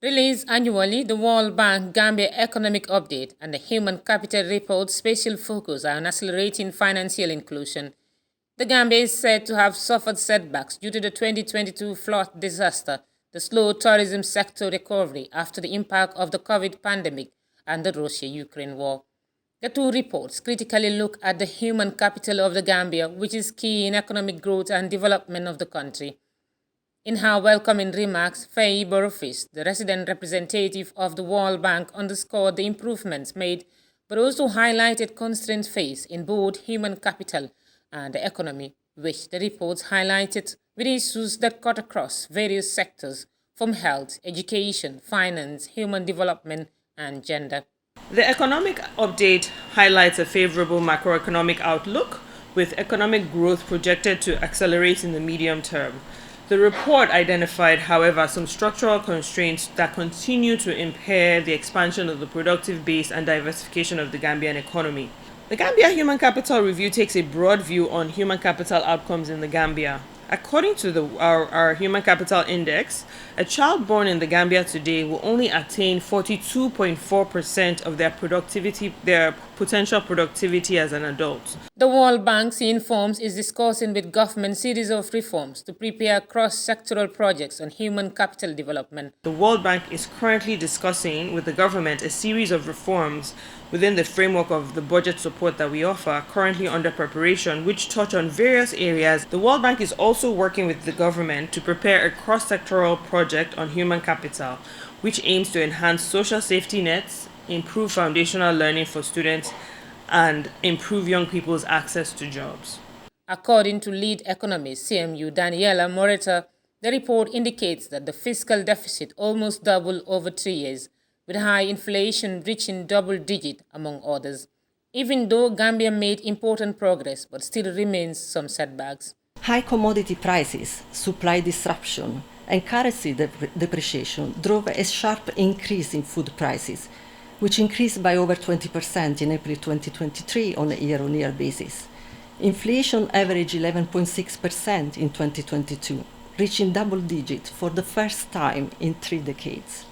Released annually, the World Bank Gambia Economic Update and the Human Capital Report special focus on accelerating financial inclusion. The Gambia is said to have suffered setbacks due to the 2022 flood disaster, the slow tourism sector recovery after the impact of the COVID pandemic, and the Russia-Ukraine war. The two reports critically look at the human capital of the Gambia, which is key in economic growth and development of the country. In her welcoming remarks, Faye Borofis, the resident representative of the World Bank, underscored the improvements made, but also highlighted constraints faced in both human capital and the economy, which the reports highlighted with issues that cut across various sectors, from health, education, finance, human development, and gender. The economic update highlights a favorable macroeconomic outlook, with economic growth projected to accelerate in the medium term. The report identified, however, some structural constraints that continue to impair the expansion of the productive base and diversification of the Gambian economy. The Gambia Human Capital Review takes a broad view on human capital outcomes in the Gambia. According to our Human Capital Index, a child born in the Gambia today will only attain 42.4% of their potential productivity as an adult. The World Bank, she informs, is discussing with government series of reforms to prepare cross-sectoral projects on human capital development. The World Bank is currently discussing with the government a series of reforms within the framework of the budget support that we offer, currently under preparation, which touch on various areas. The World Bank is also working with the government to prepare a cross-sectoral project on human capital, which aims to enhance social safety nets, improve foundational learning for students, and improve young people's access to jobs. According to lead economist CMU Daniela Moreta, the report indicates that the fiscal deficit almost doubled over 3 years, with high inflation reaching double digit among others. Even though Gambia made important progress, but still remains some setbacks. High commodity prices, supply disruption, and currency depreciation drove a sharp increase in food prices, which increased by over 20% in April 2023 on a year-on-year basis. Inflation averaged 11.6% in 2022, reaching double digit for the first time in 3 decades.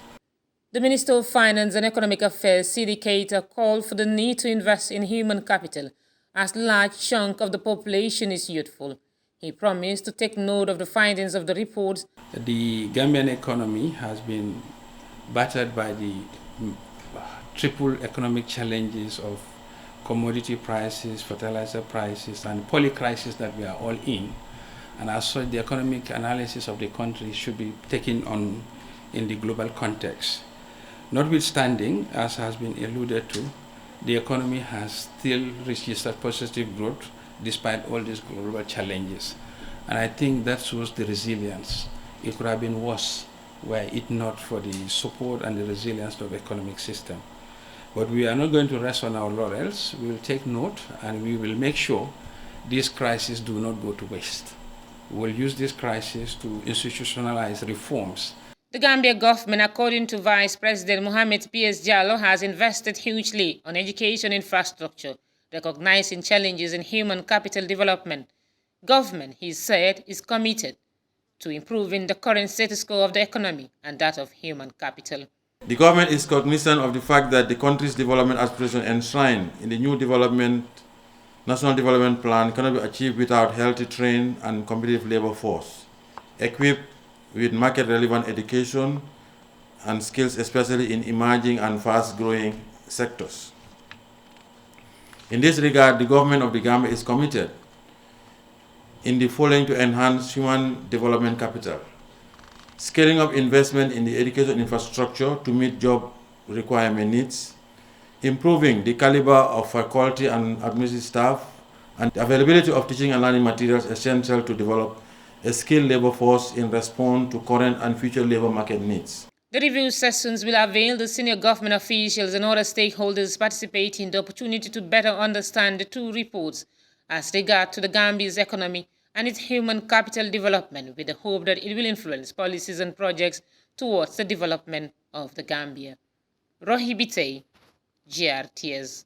The Minister of Finance and Economic Affairs, Sidi Keita, called for the need to invest in human capital, as a large chunk of the population is youthful. He promised to take note of the findings of the report. The Gambian economy has been battered by the triple economic challenges of commodity prices, fertilizer prices, and poly-crisis that we are all in. And as such, the economic analysis of the country should be taken on in the global context. Notwithstanding, as has been alluded to, the economy has still registered positive growth despite all these global challenges. And I think that shows the resilience. It could have been worse were it not for the support and the resilience of the economic system. But we are not going to rest on our laurels. We will take note and we will make sure these crises do not go to waste. We will use this crisis to institutionalize reforms. The Gambia government, according to Vice President Mohamed P.S. Jallo, has invested hugely on education infrastructure, recognizing challenges in human capital development. Government, he said, is committed to improving the current status quo of the economy and that of human capital. The government is cognizant of the fact that the country's development aspirations enshrined in the new National Development Plan cannot be achieved without healthy, trained, and competitive labor force, equipped with market-relevant education and skills, especially in emerging and fast-growing sectors. In this regard, the government of the Gambia is committed in the following to enhance human development capital: scaling up investment in the education infrastructure to meet job requirement needs, improving the caliber of faculty and administrative staff, and the availability of teaching and learning materials essential to develop a skilled labor force in response to current and future labor market needs. The review sessions will avail the senior government officials and other stakeholders participating the opportunity to better understand the two reports as regard to the Gambia's economy and its human capital development, with the hope that it will influence policies and projects towards the development of the Gambia. Rohi Bitey, GRTS.